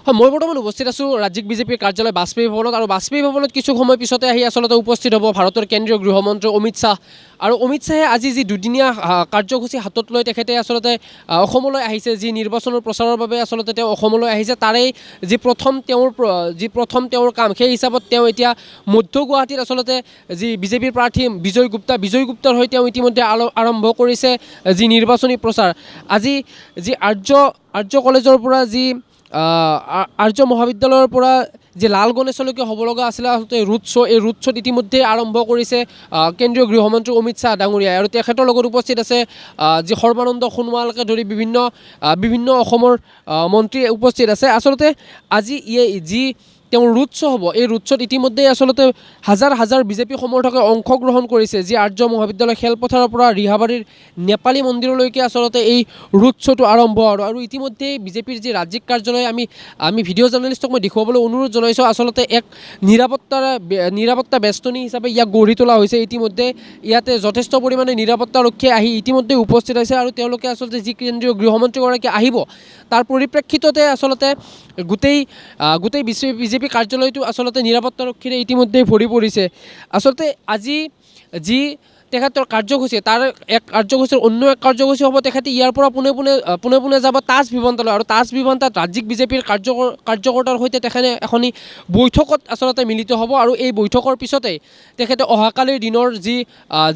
মই বৰ্তমান উপস্থিত আছোঁ ৰাজ্যিক বিজেপিৰ কাৰ্যালয় বাজপেয়ী ভৱনত আৰু বাজপেয়ী ভৱনত কিছু সময় পিছতে আহি আচলতে উপস্থিত হ'ব ভাৰতৰ কেন্দ্ৰীয় গৃহমন্ত্ৰী অমিত শ্বাহ আৰু অমিত শ্বাহে আজি যি দুদিনীয়া কাৰ্যসূচী হাতত লৈ তেখেতে আচলতে অসমলৈ আহিছে যি নিৰ্বাচনৰ প্ৰচাৰৰ বাবে আচলতে তেওঁ অসমলৈ আহিছে তাৰেই যি প্ৰথম তেওঁৰ কাম সেই হিচাপত তেওঁ এতিয়া মধ্য গুৱাহাটীত আচলতে যি বিজেপিৰ প্ৰাৰ্থী বিজয় গুপ্তাৰ হৈ তেওঁ ইতিমধ্যে আৰম্ভ কৰিছে যি নিৰ্বাচনী প্ৰচাৰ আজি যি আৰ্য কলেজৰ পৰা যি আৰ্য মহাবিদ্যালয়ৰ পৰা যি লাল গণেশলৈকে হ'ব লগা আছিলে আচলতে ৰুট শ্ব' এই ৰুট শ্ব'ত ইতিমধ্যে আৰম্ভ কৰিছে কেন্দ্ৰীয় গৃহমন্ত্ৰী অমিত শ্বাহ ডাঙৰীয়াই আৰু তেখেতৰ লগত উপস্থিত আছে যি সৰ্বানন্দ সোণোৱালকে ধৰি বিভিন্ন অসমৰ মন্ত্ৰী উপস্থিত আছে আচলতে আজি যি তেওঁৰ ৰুট শ্ব' হ'ব এই ৰুট শ্ব'ত ইতিমধ্যে আচলতে হাজাৰ বিজেপি সমৰ্থকে অংশগ্ৰহণ কৰিছে যি আৰ্য মহাবিদ্যালয় খেলপথাৰৰ পৰা ৰিহাবাৰীৰ নেপালী মন্দিৰলৈকে আচলতে এই ৰুট শ্ব'টো আৰম্ভ আৰু ইতিমধ্যে বিজেপিৰ যি ৰাজ্যিক কাৰ্যালয় আমি ভিডিঅ' জাৰ্নেলিষ্টক মই দেখুৱাবলৈ অনুৰোধ জনাইছোঁ আচলতে এক নিৰাপত্তা বেষ্টনী হিচাপে ইয়াক গঢ়ি তোলা হৈছে ইতিমধ্যে ইয়াতে যথেষ্ট পৰিমাণে নিৰাপত্তাৰক্ষীয়ে আহি ইতিমধ্যে উপস্থিত হৈছে আৰু তেওঁলোকে আচলতে যি কেন্দ্ৰীয় গৃহমন্ত্ৰীগৰাকী আহিব তাৰ পৰিপ্ৰেক্ষিততে আচলতে গোটেই বিজেপি কাৰ্যালয়টো আচলতে নিৰাপত্তাৰক্ষীৰে ইতিমধ্যে ভৰি পৰিছে আচলতে আজি যি তেখেতৰ কাৰ্যসূচী তাৰ এক কাৰ্যসূচীৰ অন্য এক কাৰ্যসূচী হ'ব তেখেতে ইয়াৰ পৰা পোনে যাব তাজ ভিভান্তালৈ আৰু তাজ ভিভান্তাত ৰাজ্যিক বিজেপিৰ কাৰ্যকৰ্তাৰ সৈতে তেখেতে এখনি বৈঠকত আচলতে মিলিত হ'ব আৰু এই বৈঠকৰ পিছতেই তেখেতে অহাকালিৰ দিনৰ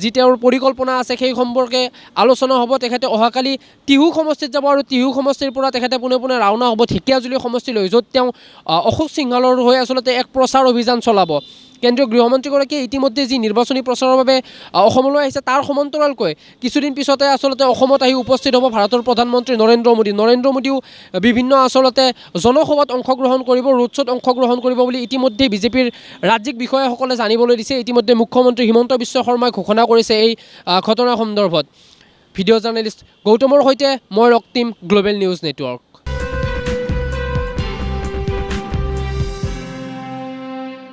যি তেওঁৰ পৰিকল্পনা আছে সেই সম্পৰ্কে আলোচনা হ'ব তেখেতে অহাকালি টিহু সমষ্টিত যাব আৰু টিহু সমষ্টিৰ পৰা তেখেতে পোনে ৰাওনা হ'ব ঢেকীয়াজুলি সমষ্টিলৈ য'ত তেওঁ অশোক সিংহালৰ হৈ আচলতে এক প্ৰচাৰ অভিযান চলাব কেন্দ্ৰীয় গৃহমন্ত্ৰীগৰাকীয়ে ইতিমধ্যে যি নিৰ্বাচনী প্ৰচাৰৰ বাবে অসমলৈ আহিছে তাৰ সমান্তৰালকৈ কিছুদিন পিছতে আচলতে অসমত আহি উপস্থিত হ'ব ভাৰতৰ প্ৰধানমন্ত্ৰী নৰেন্দ্ৰ মোদীও বিভিন্ন আচলতে জনসভাত অংশগ্ৰহণ কৰিব ৰোড শ্ব'ত অংশগ্ৰহণ কৰিব বুলি ইতিমধ্যে বিজেপিৰ ৰাজ্যিক বিষয়াসকলে জানিবলৈ দিছে ইতিমধ্যে মুখ্যমন্ত্ৰী হিমন্ত বিশ্ব শৰ্মাই ঘোষণা কৰিছে এই ঘটনাৰ সন্দৰ্ভত ভিডিঅ' জাৰ্নেলিষ্ট গৌতমৰ সৈতে মই ৰক্তিম গ্ল'বেল নিউজ নেটৱৰ্ক।